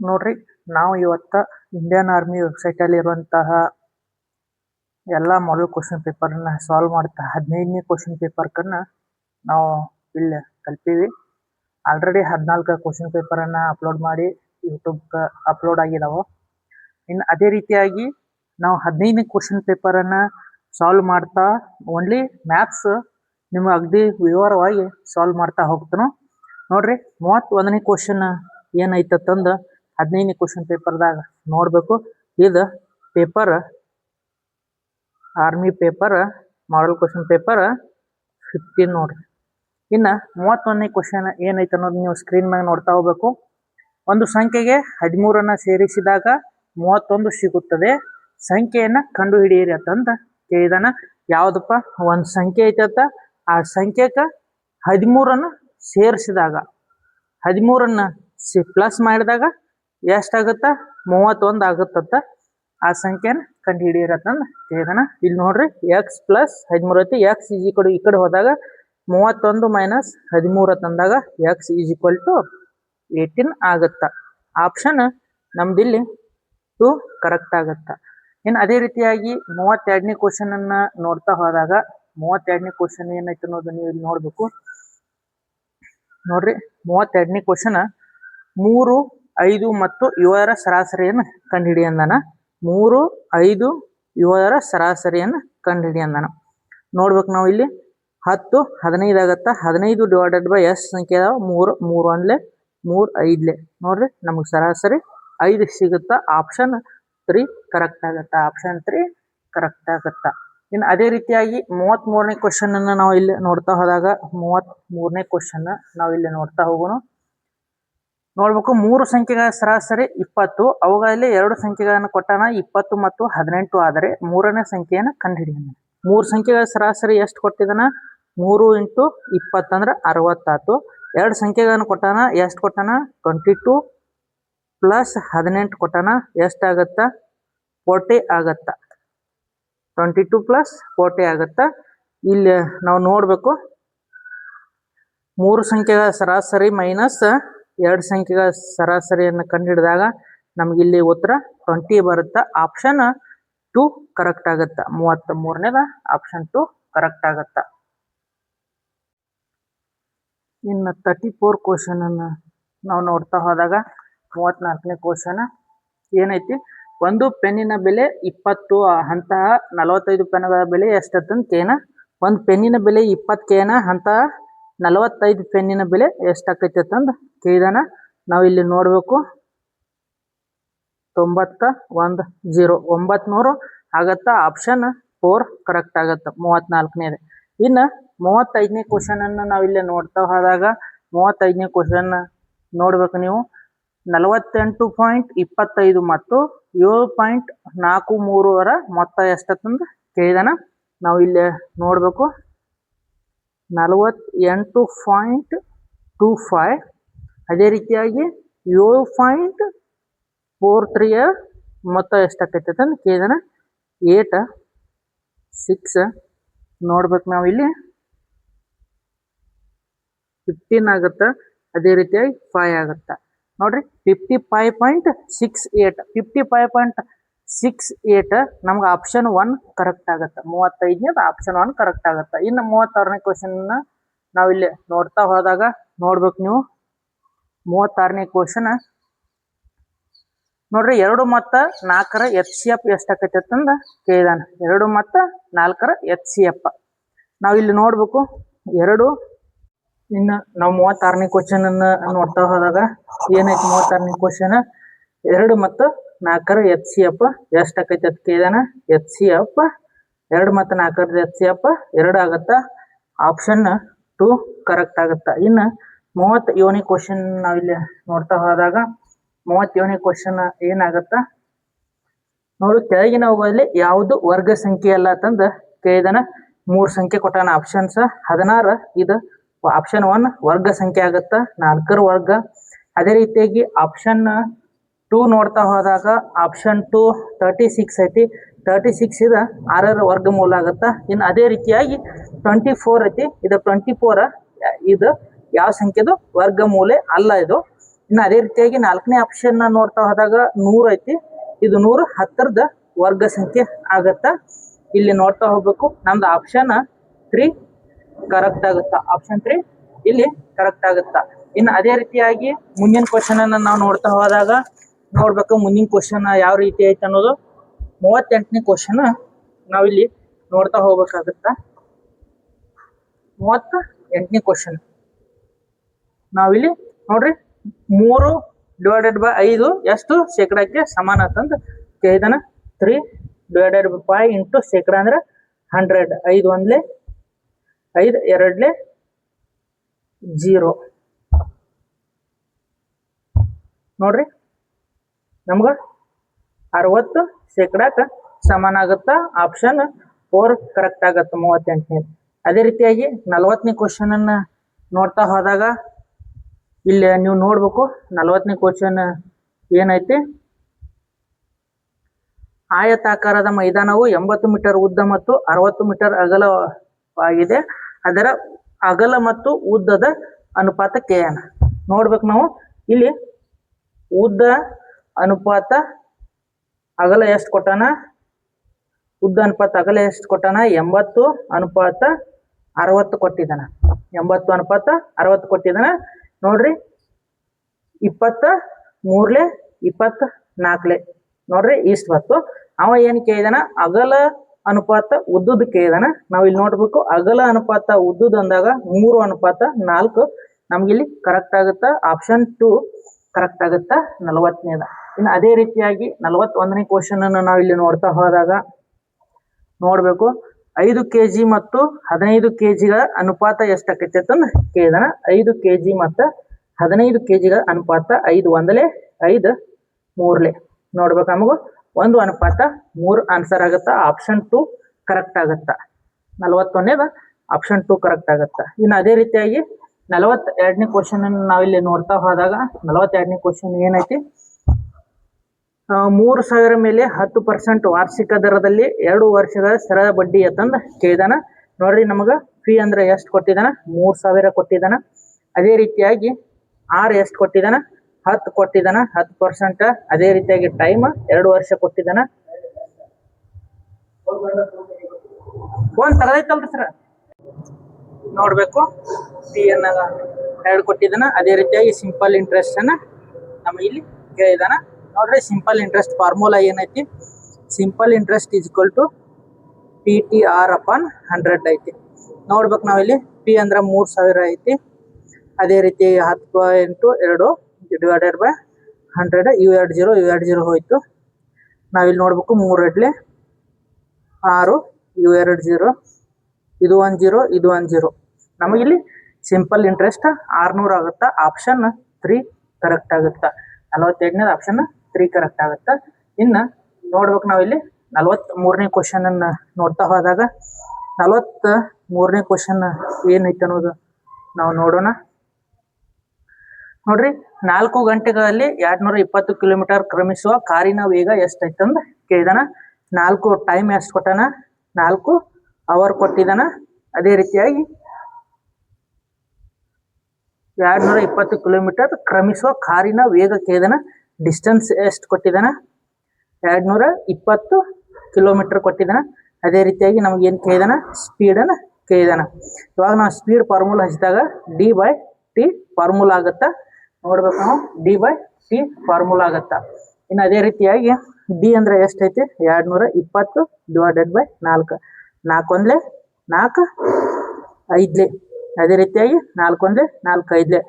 ನೋಡ್ರಿ, ನಾವು ಇವತ್ತ ಇಂಡಿಯನ್ ಆರ್ಮಿ ವೆಬ್ಸೈಟಲ್ಲಿ ಇರುವಂತಹ ಎಲ್ಲ ಮಾಡೆಲ್ ಕ್ವಶನ್ ಪೇಪರ್ನ ಸಾಲ್ವ್ ಮಾಡ್ತಾ 15ನೇ ಕ್ವಶನ್ ಪೇಪರ್ಕನ್ನ ನಾವು ಇಲ್ಲಿ ತಲುಪೀವಿ. ಆಲ್ರೆಡಿ 14 ಕ್ವಶನ್ ಪೇಪರನ್ನು ಅಪ್ಲೋಡ್ ಮಾಡಿ ಯೂಟ್ಯೂಬ್ಗೆ ಅಪ್ಲೋಡ್ ಆಗಿದಾವೆ. ಇನ್ನು ಅದೇ ರೀತಿಯಾಗಿ ನಾವು 15ನೇ ಕ್ವಶನ್ ಪೇಪರನ್ನು ಸಾಲ್ವ್ ಮಾಡ್ತಾ ಓನ್ಲಿ ಮ್ಯಾಥ್ಸ್ ನಿಮಗೆ ಅಗದಿ ವಿವರವಾಗಿ ಸಾಲ್ವ್ ಮಾಡ್ತಾ ಹೋಗ್ತಾನೋ. ನೋಡ್ರಿ, 31ನೇ ಕ್ವಶನ್ ಏನೈತಂದು 15ನೇ ಕ್ವಶನ್ ಪೇಪರ್ದಾಗ ನೋಡಬೇಕು. ಇದು paper army paper model question paper 15 ನೋಡ್ರಿ. ಇನ್ನು 31ನೇ ಕ್ವಶನ್ ಏನೈತೆ ಅನ್ನೋದು ನೀವು ಸ್ಕ್ರೀನ್ ಮ್ಯಾಗ ನೋಡ್ತಾ ಹೋಗ್ಬೇಕು. ಒಂದು ಸಂಖ್ಯೆಗೆ 13ಅನ್ನು ಸೇರಿಸಿದಾಗ 31 ಸಿಗುತ್ತದೆ, ಸಂಖ್ಯೆಯನ್ನು ಕಂಡು ಹಿಡಿಯಿರಿ ಅಂತಂದ ಕೇಳಿದಾನ. ಯಾವುದಪ್ಪ, ಒಂದು ಸಂಖ್ಯೆ ಐತಂತ, ಆ ಸಂಖ್ಯೆಗೆ 13ಅನ್ನು ಸೇರಿಸಿದಾಗ 13ಅನ್ನು ಪ್ಲಸ್ ಮಾಡಿದಾಗ ಎಷ್ಟಾಗುತ್ತಾ 31 ಆಗುತ್ತಂತ. ಆ ಸಂಖ್ಯೆನ ಕಂಡು ಹಿಡಿಯಿರತ್ತಂದು ಹೇಳಿದಾನ. ಇಲ್ಲಿ ನೋಡ್ರಿ, ಎಕ್ಸ್ ಪ್ಲಸ್ 13 ಐತಿ. ಎಕ್ಸ್ ಈಸ್ ಈಕ್ವಲ್ ಈ ಕಡೆ ಹೋದಾಗ 31 ಮೈನಸ್ 13 ತಂದಾಗ ಎಕ್ಸ್ ಈಸ್ ಈಕ್ವಲ್ ಟು 18 ಆಗುತ್ತಾ. ಆಪ್ಷನ್ ನಮ್ದಿಲ್ಲಿ 2 ಕರೆಕ್ಟ್ ಆಗುತ್ತಾ. ಇನ್ನು ಅದೇ ರೀತಿಯಾಗಿ 32ನೇ ಕ್ವಶನ್ ಅನ್ನ ನೋಡ್ತಾ ಹೋದಾಗ 32ನೇ ಕ್ವಶನ್ ಏನೈತೆ ಅನ್ನೋದು ನೀವು ಇಲ್ಲಿ ನೋಡ್ಬೇಕು. ನೋಡ್ರಿ, 32ನೇ ಕ್ವಶನ್ 3, 5 ಮತ್ತು 7ರ ಸರಾಸರಿಯನ್ನು ಕಂಡುಹಿಡಿ ಅಂದಾನ. 3, 5, 7ರ ಸರಾಸರಿಯನ್ನು ಕಂಡುಹಿಡಿ ಅಂದಾನ. ನೋಡ್ಬೇಕು, ನಾವು ಇಲ್ಲಿ 10, 15 ಆಗತ್ತಾ. 15 ಡಿವೈಡೆಡ್ ಬೈ ಎಷ್ಟು ಸಂಖ್ಯೆ ಅದಾವ? 3, 3 1 3 5 ನೋಡ್ರಿ, ನಮಗೆ ಸರಾಸರಿ 5 ಸಿಗುತ್ತಾ. ಆಪ್ಷನ್ 3 ಕರೆಕ್ಟ್ ಆಗುತ್ತಾ. ಆಪ್ಷನ್ 3 ಕರೆಕ್ಟ್ ಆಗುತ್ತಾ. ಇನ್ನು ಅದೇ ರೀತಿಯಾಗಿ 33ನೇ ಕ್ವಶನ್ ಅನ್ನು ನಾವು ಇಲ್ಲಿ ನೋಡ್ತಾ ಹೋದಾಗ 33ನೇ ಕ್ವಶನ್ ನಾವು ಇಲ್ಲಿ ನೋಡ್ತಾ ಹೋಗೋಣ. ನೋಡ್ಬೇಕು, 3 ಸಂಖ್ಯೆಗಳ ಸರಾಸರಿ 20, ಅವುಗಳಲ್ಲಿ 2 ಸಂಖ್ಯೆಗಳನ್ನು ಕೊಟ್ಟಾನ 20 ಮತ್ತು 18 ಆದರೆ 3ನೇ ಸಂಖ್ಯೆಯನ್ನು ಕಂಡುಹಿಡಿಯೋಣ. 3 ಸಂಖ್ಯೆಗಳ ಸರಾಸರಿ ಎಷ್ಟು ಕೊಟ್ಟಿದ್ದಾನ? 3 × 20 ಅಂದ್ರೆ 60 ಆಯ್ತು. 2 ಸಂಖ್ಯೆಗಳನ್ನು ಕೊಟ್ಟಾನ, ಎಷ್ಟು ಕೊಟ್ಟಾನ? 22 ಪ್ಲಸ್ 18 ಕೊಟ್ಟಾನ, ಎಷ್ಟಾಗತ್ತಾ? 40 ಆಗತ್ತಾ. 22 ಪ್ಲಸ್ 40 ಆಗತ್ತಾ. ಇಲ್ಲಿ ನಾವು ನೋಡಬೇಕು, 3 ಸಂಖ್ಯೆಗಳ ಸರಾಸರಿ ಮೈನಸ್ 2 ಸಂಖ್ಯೆಗಳ ಸರಾಸರಿಯನ್ನು ಕಂಡುಹಿಡಿದಾಗ ನಮಗಿಲ್ಲಿ ಉತ್ತರ 20 ಬರುತ್ತಾ. ಆಪ್ಷನ್ 2 ಕರೆಕ್ಟ್ ಆಗುತ್ತಾ. 33ನೇದ ಆಪ್ಷನ್ 2 ಕರೆಕ್ಟ್ ಆಗುತ್ತಾ. ಇನ್ನು 34 ಕ್ವಶನ್ ಅನ್ನು ನಾವು ನೋಡ್ತಾ ಹೋದಾಗ 34ನೇ ಕ್ವಶನ್ ಏನೈತಿ? ಒಂದು ಪೆನ್ನಿನ ಬೆಲೆ 20, ಅಂತಹ 45 ಪೆನ್ಗಳ ಬೆಲೆ ಎಷ್ಟಂತ ಕೇನ. ಒಂದು ಪೆನ್ನಿನ ಬೆಲೆ 20 ಕೇನ, ಅಂತಹ 45 ಪೆನ್ನಿನ ಬೆಲೆ ಎಷ್ಟಾಕೈತಿ ಅಂತಂದು ಕೇಳಿದಾನ. ನಾವು ಇಲ್ಲಿ ನೋಡಬೇಕು, 91 0 900 ಆಗತ್ತಾ. ಆಪ್ಷನ್ 4 ಕರೆಕ್ಟ್ ಆಗತ್ತಾ. 34ನೇದು. ಇನ್ನು 35ನೇ ಕ್ವಶನ್ ಅನ್ನು ನಾವು ಇಲ್ಲಿ ನೋಡ್ತಾ ಹೋದಾಗ 35ನೇ ಕ್ವಶನ್ ನೋಡ್ಬೇಕು ನೀವು. 48.25 ಮತ್ತು 7.43ರ ಮೊತ್ತ ಎಷ್ಟಂತಂದು ಕೇಳಿದಾನ. ನಾವು ಇಲ್ಲಿ ನೋಡಬೇಕು, 48.25 ಅದೇ ರೀತಿಯಾಗಿ 7.43ಯ ಮೊತ್ತ ಎಷ್ಟಾಕೈತೆ ಅಂತಂದು ಕೇಳಿದಾನ. 8 6 ನೋಡ್ಬೇಕು, ನಾವು ಇಲ್ಲಿ 15 ಆಗುತ್ತಾ. ಅದೇ ರೀತಿಯಾಗಿ 5 ಆಗುತ್ತಾ. ನೋಡ್ರಿ, 55.68 55.68 ನಮ್ಗೆ ಆಪ್ಷನ್ 1 ಕರೆಕ್ಟ್ ಆಗುತ್ತೆ. 35ನೇದು ಆಪ್ಷನ್ 1 ಕರೆಕ್ಟ್ ಆಗುತ್ತೆ. ಇನ್ನು 36ನೇ ಕ್ವಶನ್ ನಾವು ಇಲ್ಲಿ ನೋಡ್ತಾ ಹೋದಾಗ ನೋಡ್ಬೇಕು ನೀವು, 36ನೇ ಕ್ವಶನ್ ನೋಡ್ರಿ, 2 ಮತ್ತು 4ರ HCF ಎಷ್ಟಾಕೈತೆ ಅಂತಂದು ಕೇಳಿದಾನ. 2 ಮತ್ತು 4ರ HCF ನಾವು ಇಲ್ಲಿ ನೋಡ್ಬೇಕು. 2 ಇನ್ನು ನಾವು 36ನೇ ಕ್ವಶನ್ ಅನ್ನು ನೋಡ್ತಾ ಹೋದಾಗ ಏನೈತಿ? 36ನೇ ಕ್ವಶನ್ 2 ಮತ್ತು 4ರ HCF ಎಷ್ಟಾಕೈತೆ ಅಂತ ಕೇಳಿದಾನ. HCF 2 ಮತ್ತು 4ರ HCF 2 ಆಗುತ್ತಾ. ಆಪ್ಷನ್ 2 ಕರೆಕ್ಟ್ ಆಗುತ್ತಾ. ಇನ್ನು 37ನೇ ಕ್ವಶನ್ ನಾವಿಲ್ಲಿ ನೋಡ್ತಾ ಹೋದಾಗ 37ನೇ ಕ್ವಶನ್ ಏನಾಗುತ್ತಾ? ನೋಡು, ಕೆಳಗಿನವುಗಳಲ್ಲಿ ಯಾವುದು ವರ್ಗ ಸಂಖ್ಯೆ ಅಲ್ಲ ಅಂತಂದು ಕೇಳಿದಾನ. 3 ಸಂಖ್ಯೆ ಕೊಟ್ಟಾನ. ಆಪ್ಷನ್ಸ್ 16 ಇದು ಆಪ್ಷನ್ 1 ವರ್ಗ ಸಂಖ್ಯೆ ಆಗುತ್ತಾ. 4ರ ವರ್ಗ. ಅದೇ ರೀತಿಯಾಗಿ ಆಪ್ಷನ್ 2 ನೋಡ್ತಾ ಹೋದಾಗ ಆಪ್ಷನ್ 2 36 ಐತಿ. 36 ಇದು 6ರ ವರ್ಗಮೂಲ ಆಗುತ್ತಾ. ಇನ್ನು ಅದೇ ರೀತಿಯಾಗಿ 24 ಐತಿ. ಇದು 24 ಇದು ಯಾವ ಸಂಖ್ಯೆದು ವರ್ಗಮೂಲೆ ಅಲ್ಲ ಇದು. ಇನ್ನು ಅದೇ ರೀತಿಯಾಗಿ 4ನೇ ಆಪ್ಷನ್ ನೋಡ್ತಾ ಹೋದಾಗ 100 ಐತಿ. ಇದು 100 10ರದ ವರ್ಗ ಸಂಖ್ಯೆ ಆಗತ್ತ. ಇಲ್ಲಿ ನೋಡ್ತಾ ಹೋಗ್ಬೇಕು, ನಮ್ದು ಆಪ್ಷನ್ 3 ಕರೆಕ್ಟ್ ಆಗುತ್ತಾ. ಆಪ್ಷನ್ 3 ಇಲ್ಲಿ ಕರೆಕ್ಟ್ ಆಗುತ್ತಾ. ಇನ್ನು ಅದೇ ರೀತಿಯಾಗಿ ಮುಂದಿನ ಕ್ವಶನ್ ಅನ್ನ ನಾವು ನೋಡ್ತಾ ಹೋದಾಗ ನೋಡ್ಬೇಕು ಮುಂದಿನ ಕ್ವಶನ್ ಯಾವ ರೀತಿ ಐತೆ ಅನ್ನೋದು. 38ನೇ ಕ್ವಶನ್ ನಾವಿಲ್ಲಿ ನೋಡ್ತಾ ಹೋಗ್ಬೇಕಾಗುತ್ತ. 38ನೇ ಕ್ವಶನ್ ನಾವಿಲ್ಲಿ ನೋಡ್ರಿ 3/5 ಎಷ್ಟು ಶೇಕಡಕ್ಕೆ ಸಮಾನ ಅಂತಂದು ಕೇಳಿದಾನ. 3/5 ಇಂಟು ಶೇಕಡ ಅಂದ್ರೆ 100. 5 1 5 2 0 ನೋಡ್ರಿ ನಮ್ಗ 60 ಶೇಕಡಕ್ಕೆ ಸಮಾನ ಆಗುತ್ತಾ. ಆಪ್ಷನ್ 4 ಕರೆಕ್ಟ್ ಆಗತ್ತ 38ನೇ. ಅದೇ ರೀತಿಯಾಗಿ 40ನೇ ಕ್ವಶನ್ ಅನ್ನ ನೋಡ್ತಾ ಹೋದಾಗ ಇಲ್ಲಿ ನೀವು ನೋಡ್ಬೇಕು 40ನೇ ಕ್ವಶನ್ ಏನೈತಿ. ಆಯತಾಕಾರದ ಮೈದಾನವು 80 ಮೀಟರ್ ಉದ್ದ ಮತ್ತು 60 ಮೀಟರ್ ಅಗಲವಾಗಿದೆ. ಅದರ ಅಗಲ ಮತ್ತು ಉದ್ದದ ಅನುಪಾತ KN ನೋಡ್ಬೇಕು ನಾವು. ಇಲ್ಲಿ ಉದ್ದ ಅನುಪಾತ ಅಗಲ ಎಷ್ಟು ಕೊಟ್ಟಾನ, ಉದ್ದ ಅನುಪಾತ ಅಗಲ ಎಷ್ಟು ಕೊಟ್ಟಾನ, 80 ಅನುಪಾತ 60 ಕೊಟ್ಟಿದ್ದಾನ. 80 ಅನುಪಾತ 60 ಕೊಟ್ಟಿದ್ದಾನ. ನೋಡ್ರಿ 23 24 ನೋಡ್ರಿ ಇಷ್ಟು ಬತ್ತು. ಅವ ಏನ್ ಕೇಳಿದಾನ, ಅಗಲ ಅನುಪಾತ ಉದ್ದುದ ಕೇಳಿದಾನ. ನಾವ್ ಇಲ್ಲಿ ನೋಡ್ಬೇಕು ಅಗಲ ಅನುಪಾತ ಉದ್ದುದ ಅಂದಾಗ 3/4 ನಮ್ಗಿಲ್ಲಿ ಕರೆಕ್ಟ್ ಆಗುತ್ತಾ. ಆಪ್ಷನ್ 2 ಕರೆಕ್ಟ್ ಆಗುತ್ತಾ 40ನೇದ. ಇನ್ನು ಅದೇ ರೀತಿಯಾಗಿ 41ನೇ ಕ್ವಶನ್ ಅನ್ನು ನಾವು ಇಲ್ಲಿ ನೋಡ್ತಾ ಹೋದಾಗ ನೋಡ್ಬೇಕು 5 kg ಮತ್ತು 15 kg ಅನುಪಾತ ಎಷ್ಟಾಕೈತಿ ಅಂತಂದು ಕೇಳಿದಾನ. 5 kg ಮತ್ತು 15 kg ಅನುಪಾತ 5 1 5 3 ನೋಡ್ಬೇಕು. ನಮಗೂ 1/3 ಆನ್ಸರ್ ಆಗುತ್ತಾ. ಆಪ್ಷನ್ 2 ಕರೆಕ್ಟ್ ಆಗುತ್ತಾ. 41ನೇದ ಆಪ್ಷನ್ 2 ಕರೆಕ್ಟ್ ಆಗುತ್ತಾ. ಇನ್ನು ಅದೇ ರೀತಿಯಾಗಿ 42ನೇ ಕ್ವಶನ್ ಅನ್ನು ನಾವಿಲ್ಲಿ ನೋಡ್ತಾ ಹೋದಾಗ 42ನೇ ಕ್ವಶನ್ ಏನೈತಿ, 3,000 ಮೇಲೆ 10% ವಾರ್ಷಿಕ ದರದಲ್ಲಿ 2 ವರ್ಷಗಳ ಸರಳ ಬಡ್ಡಿ ಅಂತಂದು ಕೇಳಿದಾನ. ನೋಡ್ರಿ ನಮಗ ಫೀ ಅಂದ್ರೆ ಎಷ್ಟು ಕೊಟ್ಟಿದಾನ, 3,000 ಕೊಟ್ಟಿದಾನ. ಅದೇ ರೀತಿಯಾಗಿ ಆರ್ ಎಷ್ಟು ಕೊಟ್ಟಿದಾನ, 10 ಕೊಟ್ಟಿದಾನ, 10%. ಅದೇ ರೀತಿಯಾಗಿ ಟೈಮ್ 2 ವರ್ಷ ಕೊಟ್ಟಿದಾನ. ಫೋನ್ ತಗದೈತಲ್ರಿ ಸರ್ ನೋಡ್ಬೇಕು. ಫೀ ಅನ್ನ 2 ಕೊಟ್ಟಿದಾನ. ಅದೇ ರೀತಿಯಾಗಿ ಸಿಂಪಲ್ ಇಂಟ್ರೆಸ್ಟ್ ಅನ್ನ ನಮಗೆ ಇಲ್ಲಿ ಕೇಳಿದಾನ. ನೋಡ್ರಿ ಸಿಂಪಲ್ ಇಂಟ್ರೆಸ್ಟ್ ಫಾರ್ಮುಲಾ ಏನೈತಿ, simple interest is equal to PTR/100 ಐತಿ. ನೋಡ್ಬೇಕು ನಾವಿಲ್ಲಿ ಪಿ ಅಂದ್ರೆ 3,000 ಐತಿ. ಅದೇ ರೀತಿ 10 × 2 ಡಿವೈಡೆಡ್ ಬೈ 100. ಇವು 2 0 ಇವು 2 0 ಹೋಯ್ತು. ನಾವಿಲ್ಲಿ ನೋಡ್ಬೇಕು 3 2 6 ಇವು 2 0 ಇದು 1 0 ಇದು 1 0. ನಮಗಿಲ್ಲಿ ಸಿಂಪಲ್ ಇಂಟ್ರೆಸ್ಟ್ 600 ಆಗುತ್ತಾ. ಆಪ್ಷನ್ 3 ಕರೆಕ್ಟ್ ಆಗುತ್ತಾ. 42ನೇ ಆಪ್ಷನ್ 3 ಕರೆಕ್ಟ್ ಆಗುತ್ತಾ. ಇನ್ನು ನೋಡ್ಬೇಕು ನಾವಿಲ್ಲಿ 43ನೇ ಕ್ವಶನ್ ಅನ್ನ ನೋಡ್ತಾ ಹೋದಾಗ 43ನೇ ಕ್ವಶನ್ ಏನೈತೆ ಅನ್ನೋದು ನಾವು ನೋಡೋಣ. ನೋಡ್ರಿ 4 ಗಂಟೆಗಳಲ್ಲಿ 220 ಕಿಲೋಮೀಟರ್ ಕ್ರಮಿಸುವ ಕಾರಿನ ವೇಗ ಎಷ್ಟೈತೆ ಅಂತ ಕೇಳಿದಾನ. 4 ಟೈಮ್ ಎಷ್ಟು ಕೊಟ್ಟಾನ, 4 ಅವರ್ ಕೊಟ್ಟಿದ್ದಾನ. ಅದೇ ರೀತಿಯಾಗಿ 220 ಕಿಲೋಮೀಟರ್ ಕ್ರಮಿಸುವ ಕಾರಿನ ವೇಗ ಕೇಳಿದಾನ. ಡಿಸ್ಟೆನ್ಸ್ ಎಷ್ಟು ಕೊಟ್ಟಿದ್ದಾನ, 220 ಕಿಲೋಮೀಟರ್ ಕೊಟ್ಟಿದ್ದಾನ. ಅದೇ ರೀತಿಯಾಗಿ ನಮ್ಗೆ ಏನು ಕೇಳಿದಾನ, ಸ್ಪೀಡನ್ನು ಕೇಳಿದಾನ. ಇವಾಗ ನಾವು ಸ್ಪೀಡ್ ಫಾರ್ಮುಲಾ ಹಚ್ಚಿದಾಗ D/T ಫಾರ್ಮುಲಾ ಆಗುತ್ತಾ. ನೋಡ್ಬೇಕು ನಾವು D/T ಫಾರ್ಮುಲಾ ಆಗುತ್ತಾ. ಇನ್ನು ಅದೇ ರೀತಿಯಾಗಿ ಡಿ ಅಂದ್ರೆ ಎಷ್ಟೈತಿ, 220 ಡಿವೈಡೆಡ್ ಬೈ 4. 4 1 4 5. ಅದೇ ರೀತಿಯಾಗಿ 4 1 4 5.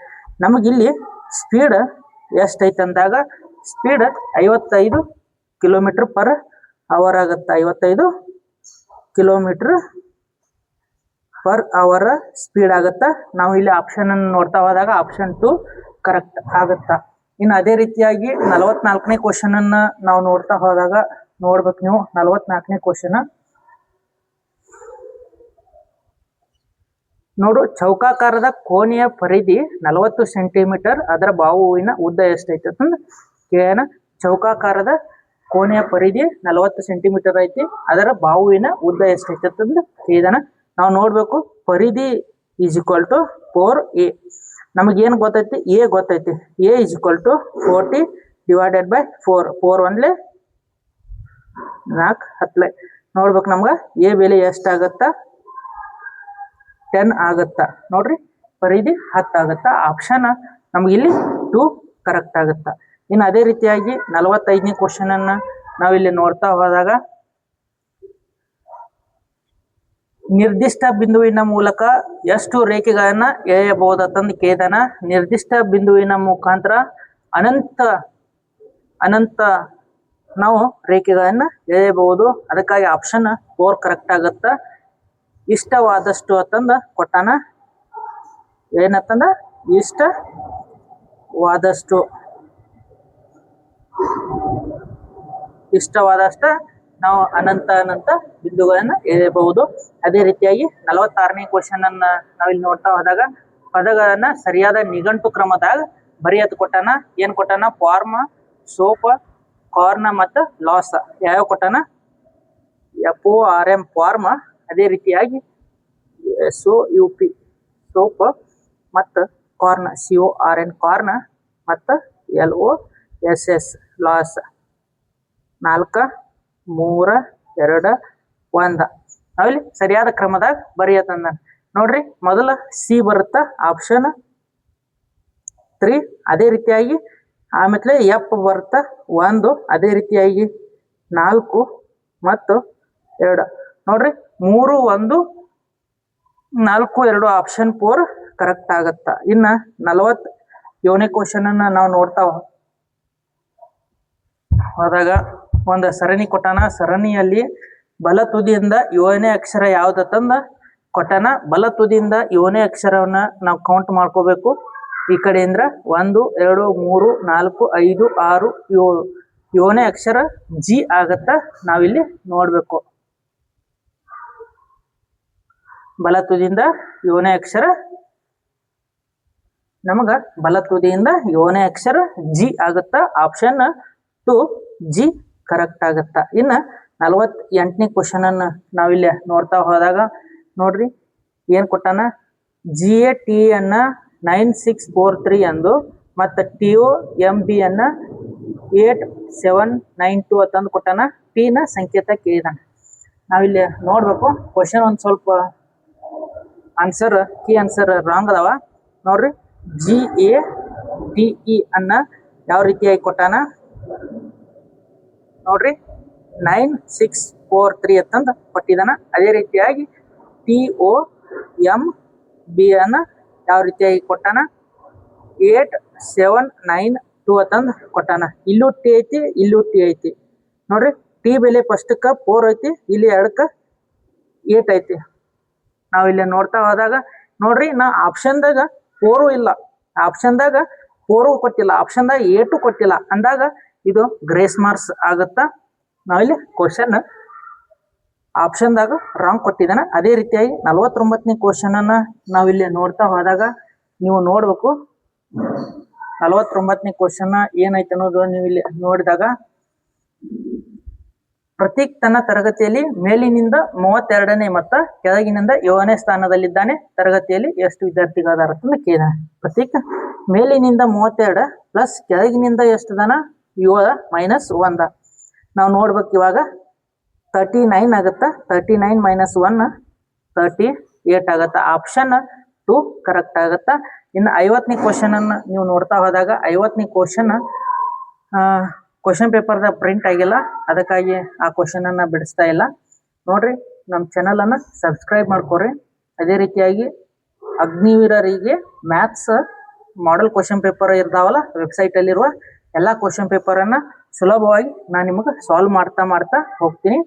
ನಮಗಿಲ್ಲಿ ಸ್ಪೀಡ್ ಎಷ್ಟೈತೆ ಅಂದಾಗ ಸ್ಪೀಡ್ 55 ಕಿಲೋಮೀಟರ್ ಪರ್ ಅವರ್ ಆಗುತ್ತೆ. 55 ಕಿಲೋಮೀಟರ್ ಪರ್ ಅವರ್ ಸ್ಪೀಡ್ ಆಗುತ್ತಾ. ನಾವು ಇಲ್ಲಿ ಆಪ್ಷನ್ ಅನ್ನು ನೋಡ್ತಾ ಹೋದಾಗ ಆಪ್ಷನ್ 2 ಕರೆಕ್ಟ್ ಆಗುತ್ತಾ. ಇನ್ನು ಅದೇ ರೀತಿಯಾಗಿ 44ನೇ ಕ್ವಶನ್ ಅನ್ನ ನಾವು ನೋಡ್ತಾ ಹೋದಾಗ ನೋಡ್ಬೇಕು ನೀವು 44ನೇ ಕ್ವಶನ್ ನೋಡು, ಚೌಕಾಕಾರದ ಕೋಣೆಯ ಪರಿಧಿ 40 ಸೆಂಟಿಮೀಟರ್, ಅದರ ಬಾಹುವಿನ ಉದ್ದ ಎಷ್ಟೈತೆ ಅಂತಂದು ಕೇಳೋಣ. ಚೌಕಾಕಾರದ ಕೋಣೆಯ ಪರಿಧಿ 40 ಸೆಂಟಿಮೀಟರ್ ಐತಿ, ಅದರ ಬಾಹುವಿನ ಉದ್ದ ಎಷ್ಟೈತೆ ಅಂತಂದು ಕೇಳಿದಾನ. ನಾವು ನೋಡ್ಬೇಕು ಪರಿಧಿ ಈಸ್ ಈಕ್ವಲ್ ಟು 4a. ನಮಗೇನು ಗೊತ್ತೈತಿ, ಎ ಗೊತ್ತೈತಿ. A is equal to 40 divided by 4. 4 1 4 10. ನೋಡ್ಬೇಕು ನಮ್ಗೆ ಎ ಬೆಲೆ ಎಷ್ಟಾಗತ್ತಾ, 10 ಆಗತ್ತಾ. ನೋಡ್ರಿ ಪರಿಧಿ 10 ಆಗತ್ತಾ. ಆಪ್ಷನ್ ನಮ್ಗೆ ಇಲ್ಲಿ 2 ಕರೆಕ್ಟ್ ಆಗುತ್ತಾ. ಇನ್ನು ಅದೇ ರೀತಿಯಾಗಿ 45ನೇ ಕ್ವಶನ್ ಅನ್ನ ನಾವಿಲ್ಲಿ ನೋಡ್ತಾ ಹೋದಾಗ, ನಿರ್ದಿಷ್ಟ ಬಿಂದುವಿನ ಮೂಲಕ ಎಷ್ಟು ರೇಖೆಗಳನ್ನ ಎಳೆಯಬಹುದಂತಂದು ಕೇಳ್ತಾನ. ನಿರ್ದಿಷ್ಟ ಬಿಂದುವಿನ ಮುಖಾಂತರ ಅನಂತ ನಾವು ರೇಖೆಗಳನ್ನ ಎಳೆಯಬಹುದು. ಅದಕ್ಕಾಗಿ ಆಪ್ಷನ್ 4 ಕರೆಕ್ಟ್ ಆಗತ್ತ. ಇಷ್ಟವಾದಷ್ಟು ಅಂತಂದ ಕೊಟ್ಟಾನ. ಏನತ್ತಂದ ಇಷ್ಟವಾದಷ್ಟ ನಾವು ಅನಂತ ಬಿಂದುಗಳನ್ನ ಎಳೆಯಬಹುದು. ಅದೇ ರೀತಿಯಾಗಿ 46ನೇ ಕ್ವಶನ್ ಅನ್ನ ನಾವಿಲ್ಲಿ ನೋಡ್ತಾ ಹೋದಾಗ, ಪದಗಳನ್ನ ಸರಿಯಾದ ನಿಘಂಟು ಕ್ರಮದಾಗ ಬರೆಯತ್ ಕೊಟ್ಟಾನ. ಏನ್ ಕೊಟ್ಟಾನ? ಫಾರ್ಮ್, ಸೋಪ್, ಕಾರ್ನ್ ಮತ್ತು ಲಾಸ್. ಯಾವ ಕೊಟ್ಟಾನ? FORM ಫಾರ್ಮ್, ಅದೇ ರೀತಿಯಾಗಿ SOUP ಸೋಪ್ ಮತ್ತು ಕಾರ್ನ್ CORN ಕಾರ್ನ್ ಮತ್ತು LOSS ಲಾಸ್. 4 3 2 1 ನಾವಿಲ್ಲಿ ಸರಿಯಾದ ಕ್ರಮದಾಗ ಬರೆಯತ್ತಂದ. ನೋಡ್ರಿ ಮೊದಲ ಸಿ ಬರುತ್ತಾ, ಆಪ್ಷನ್ 3. ಅದೇ ರೀತಿಯಾಗಿ ಆಮೇಲೆ ಎಫ್ ಬರುತ್ತಾ 1. ಅದೇ ರೀತಿಯಾಗಿ 4 ಮತ್ತು 2. ನೋಡ್ರಿ 3 1 4 2 ಆಪ್ಷನ್ 4 ಕರೆಕ್ಟ್ ಆಗತ್ತಾ. ಇನ್ನ 47ನೇ ಕ್ವಶನ್ ಅನ್ನ ನಾವು ನೋಡ್ತಾ ಹೋದಾಗ, ಒಂದು ಸರಣಿ ಕೊಟ್ಟಾನ. ಸರಣಿಯಲ್ಲಿ ಬಲ ತುದಿಯಿಂದ 7ನೇ ಅಕ್ಷರ ಯಾವ್ದತ್ತಂದ ಕೊಟ್ಟಾನ. ಬಲ ತುದಿಯಿಂದ 7ನೇ ಅಕ್ಷರವನ್ನ ನಾವು ಕೌಂಟ್ ಮಾಡ್ಕೋಬೇಕು. ಈ ಕಡೆಯಿಂದ 1 2 3 4 5 6 7. 7ನೇ ಅಕ್ಷರ ಜಿ ಆಗತ್ತ. ನಾವಿಲ್ಲಿ ನೋಡ್ಬೇಕು. ಬಲ ತುದಿಯಿಂದ 7ನೇ ಅಕ್ಷರ ನಮಗ ಬಲ ತುದಿಯಿಂದ 7ನೇ ಅಕ್ಷರ ಜಿ ಆಗುತ್ತಾ. ಆಪ್ಷನ್ 2 ಜಿ ಕರೆಕ್ಟ್ ಆಗತ್ತಾ. ಇನ್ನು 48ನೇ ಕ್ವಶನ್ ಅನ್ನ ನಾವಿಲ್ಲಿ ನೋಡ್ತಾ ಹೋದಾಗ, ನೋಡ್ರಿ ಏನ್ ಕೊಟ್ಟಾನ? GAT ಅನ್ನ 9643 ಎಂದು ಮತ್ತು TOMB ಅನ್ನ 8792 ಅಂತಂದು ಕೊಟ್ಟಾನ. ಟಿ ನ ಸಂಕೇತ ಕೇಳಿದಾನ. ನಾವಿಲ್ಲಿ ನೋಡ್ಬೇಕು. ಕ್ವಶನ್ ಒಂದ್ ಸ್ವಲ್ಪ ಕೀ ಆನ್ಸರ್ ರಾಂಗ್ ಅದಾವ. ನೋಡ್ರಿ GATE ಅನ್ನ ಯಾವ ರೀತಿಯಾಗಿ ಕೊಟ್ಟಾನ ನೋಡ್ರಿ, 9643 ಅಂತಂದ ಕೊಟ್ಟಿದಾನ. ಅದೇ ರೀತಿಯಾಗಿ TOMB ಅನ್ನ ಯಾವ ರೀತಿಯಾಗಿ ಕೊಟ್ಟಾನ? 8792 ಅಂತಂದ ಕೊಟ್ಟಾನ. ಇಲ್ಲೂ ಟಿ ಐತಿ, ಇಲ್ಲೂ ಟಿ ಐತಿ. ನೋಡ್ರಿ ಟಿ ಬೆಲೆ ಫಸ್ಟ್ಕ 4 ಐತಿ, ಇಲ್ಲಿ 2ಕ 8 ಐತಿ. ನಾವಿಲ್ಲಿ ನೋಡ್ತಾ ಹೋದಾಗ ನೋಡ್ರಿ, ನಾ ಆಪ್ಷನ್ದಾಗ 4 ಇಲ್ಲ, ಆಪ್ಷನ್ದಾಗ 4 ಕೊಟ್ಟಿಲ್ಲ, ಆಪ್ಷನ್ದಾಗ 8 ಕೊಟ್ಟಿಲ್ಲ ಅಂದಾಗ ಇದು ಗ್ರೇಸ್ ಮಾರ್ಕ್ಸ್ ಆಗುತ್ತಾ. ನಾವಿಲ್ಲಿ ಕ್ವಶನ್ ಆಪ್ಷನ್ದಾಗ ರಾಂಗ್ ಕೊಟ್ಟಿದ್ದಾನ. ಅದೇ ರೀತಿಯಾಗಿ 49ನೇ ಕ್ವಶನ್ ಅನ್ನ ನಾವಿಲ್ಲಿ ನೋಡ್ತಾ ಹೋದಾಗ ನೀವು ನೋಡ್ಬೇಕು. 49ನೇ ಕ್ವಶನ್ ಏನೈತೆ ಅನ್ನೋದು ನೀವು ಇಲ್ಲಿ ನೋಡಿದಾಗ, ಪ್ರತೀಕ್ ತನ್ನ ತರಗತಿಯಲ್ಲಿ ಮೇಲಿನಿಂದ 32ನೇ ಮತ್ತು ಕೆಳಗಿನಿಂದ 7ನೇ ಸ್ಥಾನದಲ್ಲಿದ್ದಾನೆ. ತರಗತಿಯಲ್ಲಿ ಎಷ್ಟು ವಿದ್ಯಾರ್ಥಿಗಳಾದಾರ ಅಂತ ಕೇಳಿದಾನೆ. ಪ್ರತೀಕ್ ಮೇಲಿನಿಂದ 32 ಪ್ಲಸ್ ಕೆಳಗಿನಿಂದ ಎಷ್ಟು ದನ? 7 ಮೈನಸ್ 1. ನಾವು ನೋಡ್ಬೇಕು ಇವಾಗ 39 ಆಗುತ್ತಾ. 39 ಮೈನಸ್ 1 38 ಆಗುತ್ತಾ. ಆಪ್ಷನ್ 2 ಕರೆಕ್ಟ್ ಆಗುತ್ತಾ. ಇನ್ನು 50ನೇ ಕ್ವಶನ್ ಅನ್ನ ನೀವು ನೋಡ್ತಾ ಹೋದಾಗ, 50ನೇ ಕ್ವಶನ್ ಪೇಪರ್ದ ಪ್ರಿಂಟ್ ಆಗಿಲ್ಲ, ಅದಕ್ಕಾಗಿ ಆ ಕ್ವಶನ್ ಅನ್ನ ಬಿಡಿಸ್ತಾ ಇಲ್ಲ. ನೋಡ್ರಿ ನಮ್ಮ ಚಾನಲ್ ಅನ್ನ ಸಬ್ಸ್ಕ್ರೈಬ್ ಮಾಡ್ಕೊರಿ. ಅದೇ ರೀತಿಯಾಗಿ ಅಗ್ನಿವೀರರಿಗೆ ಮ್ಯಾಥ್ಸ್ ಮಾಡೆಲ್ ಕ್ವಶನ್ ಪೇಪರ್ ಇರ್ತಾವಲ್ಲ, ವೆಬ್ಸೈಟ್ ಅಲ್ಲಿರುವ ಎಲ್ಲ ಕ್ವಶನ್ ಪೇಪರ್ ಅನ್ನ ಸುಲಭವಾಗಿ ನಾನು ನಿಮಗೆ ಸಾಲ್ವ್ ಮಾಡ್ತಾ ಹೋಗ್ತೀನಿ.